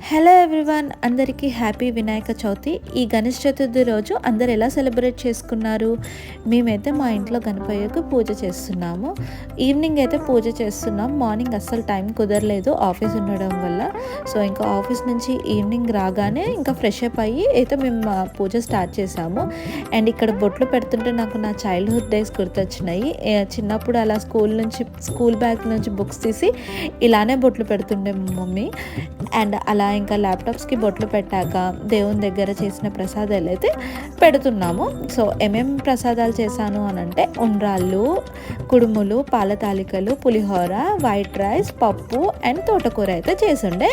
Hello everyone, అందరికీ happy Vinayaka Chavithi. ఈ గణేష్ చతుర్థి రోజు అందరు ఎలా సెలబ్రేట్ చేసుకున్నారు? మేమైతే మా ఇంట్లో గణపయ్యకు పూజ చేస్తున్నాము. ఈవినింగ్ అయితే పూజ చేస్తున్నాం. మార్నింగ్ అస్సలు టైం కుదరలేదు ఆఫీస్ ఉండడం వల్ల. సో ఇంకా ఆఫీస్ నుంచి ఈవినింగ్ రాగానే ఇంకా ఫ్రెష్ అప్ అయ్యి అయితే మేము పూజ స్టార్ట్ చేసాము. అండ్ ఇక్కడ బొట్లు పెడుతుంటే నాకు నా చైల్డ్హుడ్ డేస్ గుర్తొచ్చినాయి. చిన్నప్పుడు అలా స్కూల్ బ్యాగ్ నుంచి బుక్స్ తీసి ఇలానే బొట్లు పెడుతుండే మమ్మీ. అండ్ అలా ఇంకా ల్యాప్టాప్స్కి బొట్లు పెట్టాక దేవుని దగ్గర చేసిన ప్రసాదాలు అయితే పెడుతున్నాము. సో ఏమేం ప్రసాదాలు చేశాను అని అంటే ఉండ్రాళ్ళు, కుడుములు, పాల తాలికలు, పులిహోర, వైట్ రైస్, పప్పు అండ్ తోటకూర అయితే చేసుండే.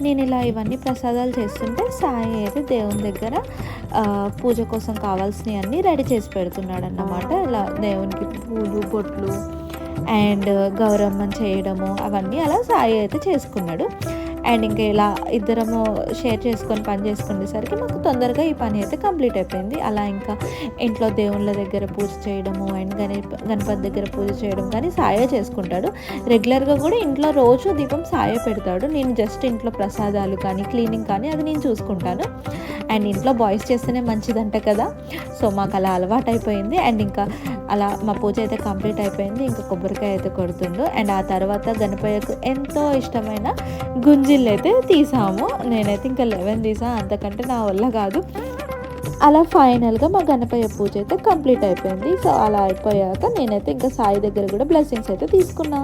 నేను ఇలా ఇవన్నీ ప్రసాదాలు చేస్తుంటే సాయి అయితే దేవుని దగ్గర పూజ కోసం కావాల్సినవి అన్నీ రెడీ చేసి పెడుతున్నాడు అన్నమాట. ఇలా దేవునికి పూలు, బొట్లు అండ్ గౌరమ్మని చేయడము అవన్నీ అలా సాయి అయితే చేసుకున్నాడు. అండ్ ఇంకా ఇలా ఇద్దరము షేర్ చేసుకొని పని చేసుకునేసరికి మాకు తొందరగా ఈ పని అయితే కంప్లీట్ అయిపోయింది. అలా ఇంకా ఇంట్లో దేవుళ్ళ దగ్గర పూజ చేయడము అండ్ గణపతి దగ్గర పూజ చేయడం కానీ సాయే చేసుకుంటాడు. రెగ్యులర్గా కూడా ఇంట్లో రోజు దీపం సాయే పెడతాడు. నేను జస్ట్ ఇంట్లో ప్రసాదాలు కానీ క్లీనింగ్ కానీ అది నేను చూసుకుంటాను. అండ్ ఇంట్లో బాయ్స్ చేస్తేనే మంచిదంట కదా, సో మాకు అలా అలవాటు అయిపోయింది. అండ్ ఇంకా అలా మా పూజ అయితే కంప్లీట్ అయిపోయింది. ఇంకా కొబ్బరికాయ అయితే కొడుతుండు. అండ్ ఆ తర్వాత గణపయ్యకు ఎంతో ఇష్టమైన గుంజిళ్ళు అయితే తీసాము. నేనైతే ఇంకా 11 తీసా, అంతకంటే నా వల్ల కాదు. అలా ఫైనల్గా మా గణపయ్య పూజ అయితే కంప్లీట్ అయిపోయింది. సో అలా అయిపోయాక నేనైతే ఇంకా సాయి దగ్గర కూడా బ్లెస్సింగ్స్ అయితే తీసుకున్నా.